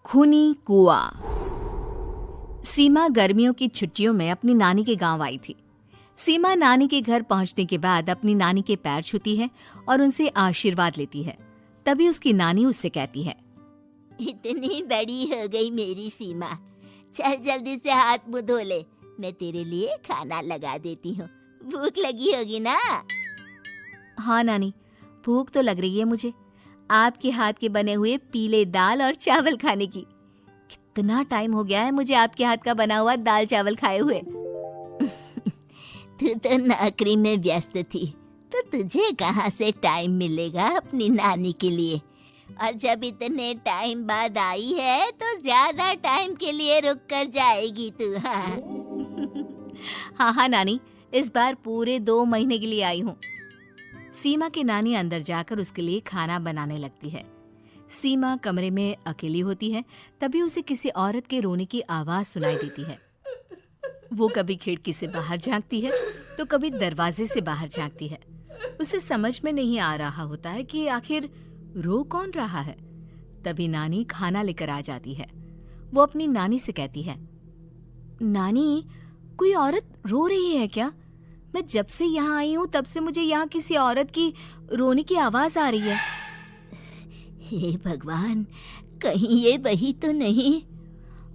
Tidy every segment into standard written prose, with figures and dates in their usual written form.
खूनी कुआं। सीमा गर्मियों की छुट्टियों में अपनी नानी के गांव आई थी। सीमा नानी के घर पहुंचने के बाद अपनी नानी के पैर छूती है और उनसे आशीर्वाद लेती है। तभी उसकी नानी उससे कहती है, इतनी बड़ी हो गई मेरी सीमा, चल जल्दी से हाथ मुंह धो ले, मैं तेरे लिए खाना लगा देती हूँ। भूख लगी होगी ना? हाँ नानी, भूख तो लग रही है मुझे, आपके हाथ के बने हुए पीले दाल और चावल खाने की। कितना टाइम हो गया है मुझे आपके हाथ का बना हुआ दाल चावल खाए हुए। तू तो नौकरी में व्यस्त थी, तो तुझे कहाँ से टाइम मिलेगा अपनी नानी के लिए? और जब इतने टाइम बाद आई है तो ज्यादा टाइम के लिए रुक कर जाएगी तू। हाँ नानी, इस बार पूरे 2 महीने के लिए आई हूँ। सीमा की नानी अंदर जाकर उसके लिए खाना बनाने लगती है। सीमा कमरे में अकेली होती है, तभी उसे किसी औरत के रोने की आवाज सुनाई देती है। वो कभी खिड़की से बाहर झांकती है तो कभी दरवाजे से बाहर झांकती है। उसे समझ में नहीं आ रहा होता है कि आखिर रो कौन रहा है। तभी नानी खाना लेकर आ जाती है। वो अपनी नानी से कहती है, नानी, कोई औरत रो रही है क्या? मैं जब से यहाँ आई हूँ तब से मुझे यहाँ किसी औरत की रोने की आवाज आ रही है। हे भगवान, कहीं ये वही तो नहीं?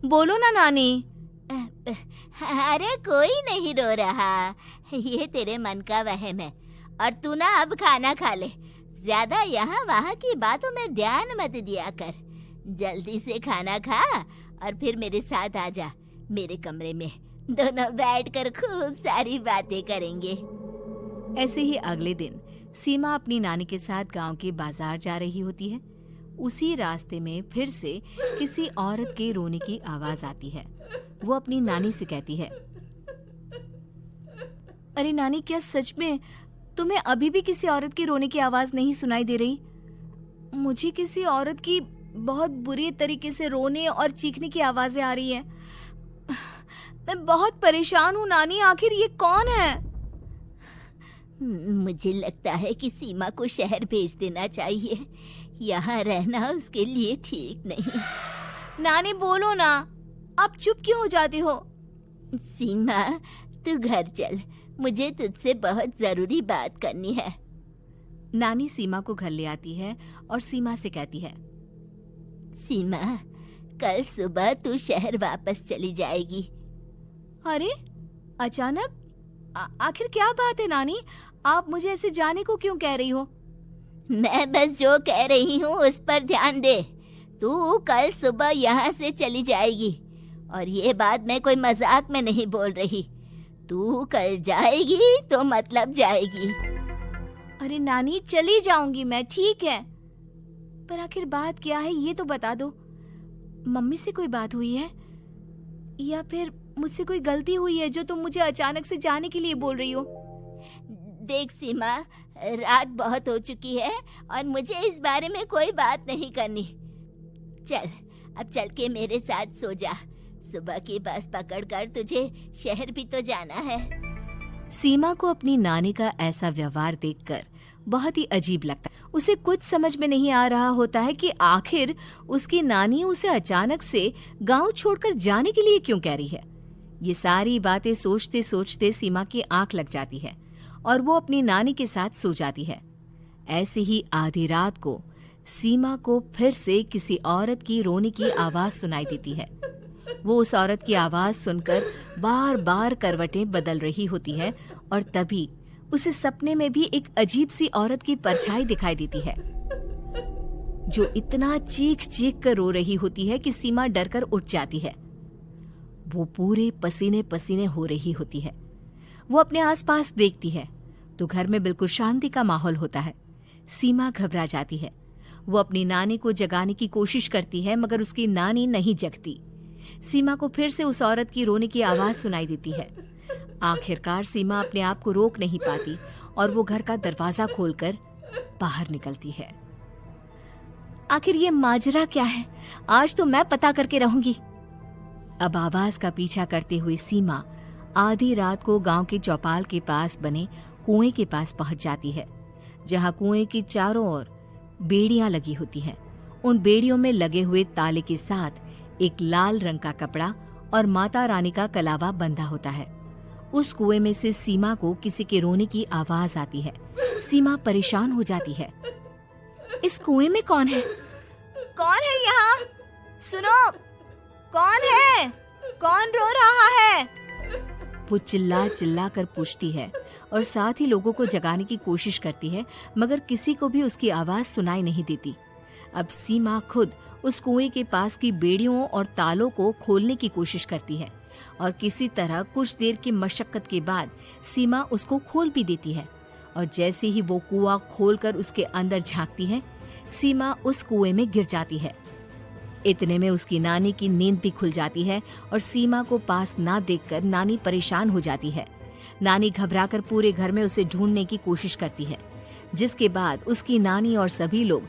बोलो ना नानी। अरे कोई नहीं रो रहा, ये तेरे मन का वहम है। और तू ना अब खाना खा ले, ज्यादा यहाँ वहाँ की बातों में ध्यान मत दिया कर। जल्दी से खाना खा और फिर मेरे साथ आ जा मेरे कमरे में, दोनों बैठकर खूब सारी बातें करेंगे। ऐसे ही अगले दिन सीमा अपनी नानी के साथ गांव के बाजार जा रही होती है। उसी रास्ते में फिर से किसी औरत के रोने की आवाज आती है। वो अपनी नानी से कहती है, अरे नानी, क्या सच में तुम्हें अभी भी किसी औरत की रोने की आवाज नहीं सुनाई दे रही? मुझे किसी औरत की बहुत बुरी तरीके से रोने और चीखने की आवाजें आ रही है। मैं बहुत परेशान हूँ नानी, आखिर ये कौन है? मुझे लगता है कि सीमा को शहर भेज देना चाहिए, यहाँ रहना उसके लिए ठीक नहीं। नानी बोलो ना, आप चुप क्यों हो जाती हो? सीमा, तू घर चल, मुझे तुझसे बहुत जरूरी बात करनी है। नानी सीमा को घर ले आती है और सीमा से कहती है, सीमा, कल सुबह तू शहर वापस चली जाएगी। अरे अचानक? आखिर क्या बात है नानी, आप मुझे ऐसे जाने को क्यों कह रही हो? मैं बस जो कह रही हूँ उस पर ध्यान दे। तू कल सुबह यहाँ से चली जाएगी, और ये बात मैं कोई मजाक में नहीं बोल रही। तू कल जाएगी तो मतलब जाएगी। अरे नानी, चली जाऊंगी मैं, ठीक है, पर आखिर बात क्या है ये तो बता दो। मम्मी से कोई बात हुई है या फिर मुझसे कोई गलती हुई है जो तुम मुझे अचानक से जाने के लिए बोल रही हो? देख सीमा, रात बहुत हो चुकी है और मुझे इस बारे में कोई बात नहीं करनी। चल, अब चल के मेरे साथ सो जा। सुबह की बस पकड़कर तुझे शहर भी तो जाना है। सीमा को अपनी नानी का ऐसा व्यवहार देखकर बहुत ही अजीब लगता है। उसे कुछ समझ में नहीं आ रहा होता है कि आखिर उसकी नानी उसे अचानक से गांव छोड़कर जाने के लिए क्यों कह रही है। ये सारी बातें सोचते सोचते सीमा की आंख लग जाती है और वो अपनी नानी के साथ सो जाती है। ऐसे ही आधी रात को सीमा को फिर से किसी औरत की रोने की आवाज सुनाई देती है। वो उस औरत की आवाज सुनकर बार बार करवटें बदल रही होती है और तभी उसे सपने में भी एक अजीब सी औरत की परछाई दिखाई देती है, जो इतना चीख चीख कर रो रही होती है कि सीमा डरकर उठ जाती है। वो पूरे पसीने पसीने हो रही होती है। वो अपने आसपास देखती है तो घर में बिल्कुल शांति का माहौल होता है। सीमा घबरा जाती है। वो अपनी नानी को जगाने की कोशिश करती है, मगर उसकी नानी नहीं जगती। सीमा को फिर से उस औरत की रोने की आवाज सुनाई देती है। आखिरकार सीमा अपने आप को रोक नहीं पाती और वो घर का दरवाजा खोलकर बाहर निकलती है। आखिर ये माजरा क्या है? आज तो मैं पता करके रहूंगी। अब आवाज का पीछा करते हुए सीमा आधी रात को गांव के चौपाल के पास बने कुएं के पास पहुंच जाती है, जहां कुएं की चारों ओर बेड़ियां लगी होती हैं उन बेड़ियों में लगे हुए ताले के साथ एक लाल रंग का कपड़ा और माता रानी का कलावा बंधा होता है। उस कुएं में से सीमा को किसी के रोने की आवाज आती है। सीमा परेशान हो जाती है। इस कुएं में कौन है? कौन है यहाँ? सुनो, कौन है? कौन रो रहा है? वो चिल्ला चिल्ला कर पूछती है और साथ ही लोगों को जगाने की कोशिश करती है, मगर किसी को भी उसकी आवाज सुनाई नहीं देती। अब सीमा खुद उस कुएं के पास की बेड़ियों और तालों को खोलने की कोशिश करती है और किसी तरह कुछ देर की मशक्कत के बाद सीमा उसको खोल भी देती है। और जैसे ही वो कुआं खोलकर उसके अंदर झांकती है, सीमा उस कुएं में गिर जाती है। इतने में उसकी नानी की नींद भी खुल जाती है और सीमा को पास ना देखकर नानी परेशान हो जाती है। नानी घबराकर पूरे घर में उसे ढूंढने की कोशिश करती है, जिसके बाद उसकी नानी और सभी लोग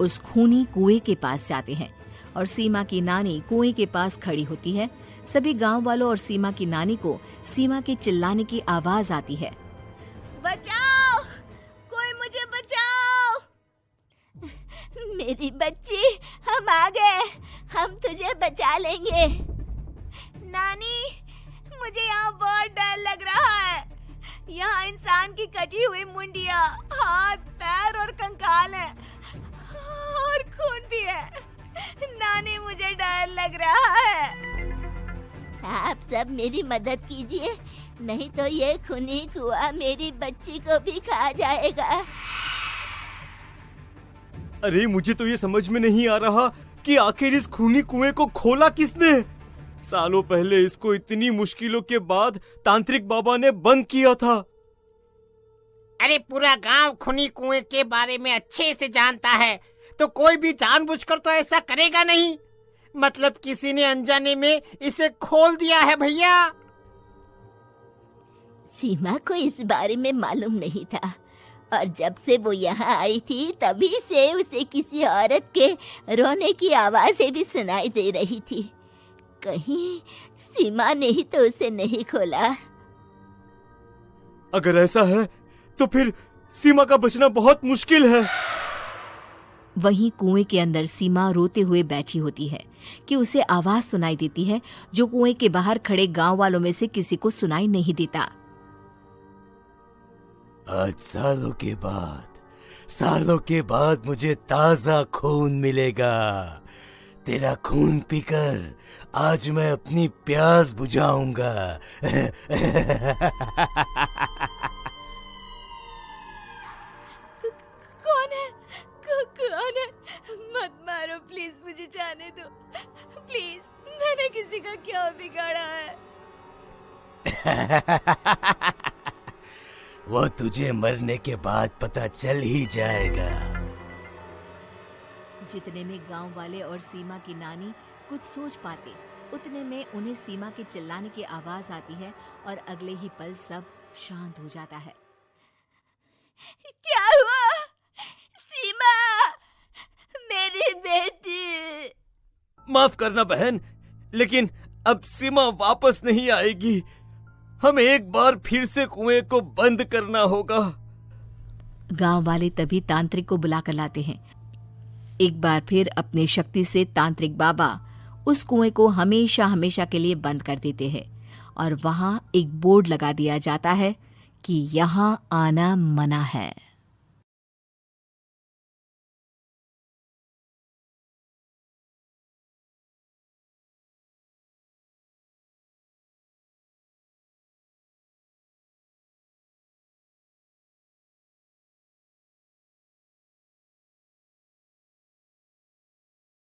उस खूनी कुएं के पास जाते हैं और सीमा की नानी कुएं के पास खड़ी होती है। सभी गांव वालों और सीमा की नानी को सीमा के चिल्लाने की आवाज आती है। बचाओ, कोई मुझे बचाओ। मेरी बच्ची, हम आ गए, हम तुझे बचा लेंगे। नानी, मुझे यहाँ बहुत डर लग रहा है। यहाँ इंसान की कटी हुई मुंडिया, हाथ, पैर और कंकाल है और खून भी है। नानी, मुझे डर लग रहा है। आप सब मेरी मदद कीजिए, नहीं तो ये खूनी कुआं मेरी बच्ची को भी खा जाएगा। अरे मुझे तो ये समझ में नहीं आ रहा कि आखिर इस खूनी कुएं को खोला किसने। सालों पहले इसको इतनी मुश्किलों के बाद तांत्रिक बाबा ने बंद किया था। अरे पूरा गांव खूनी कुएं के बारे में अच्छे से जानता है, तो कोई भी जानबूझकर तो ऐसा करेगा नहीं। मतलब किसी ने अनजाने में इसे खोल दिया है भैया। सीमा को इस बारे में मालूम नहीं था और जब से वो यहाँ आई थी तभी से उसे किसी औरत के रोने की आवाजें भी सुनाई दे रही थी। कहीं सीमा ने ही तो उसे नहीं खोला। अगर ऐसा है तो फिर सीमा का बचना बहुत मुश्किल है। वहीं कुएं के अंदर सीमा रोते हुए बैठी होती है कि उसे आवाज सुनाई देती है जो कुएं के बाहर खड़े गांव वालों में से किसी को सुनाई नहीं देता। आज सालों के बाद मुझे ताजा खून मिलेगा। तेरा खून पीकर आज मैं अपनी प्यास बुझाऊंगा। कौन है? मत मारो प्लीज, मुझे जाने दो प्लीज। मैंने किसी का क्या बिगाड़ा है? वो तुझे मरने के बाद पता चल ही जाएगा। जितने में गांव वाले और सीमा की नानी कुछ सोच पाते, उतने में उन्हें सीमा के चिल्लाने की आवाज आती है और अगले ही पल सब शांत हो जाता है। क्या हुआ? सीमा, मेरी बेटी। माफ करना बहन, लेकिन अब सीमा वापस नहीं आएगी। हमें एक बार फिर से कुएं को बंद करना होगा। गांव वाले तभी तांत्रिक को बुला कर लाते हैं। एक बार फिर अपनी शक्ति से तांत्रिक बाबा उस कुएं को हमेशा हमेशा के लिए बंद कर देते हैं और वहां एक बोर्ड लगा दिया जाता है कि यहाँ आना मना है।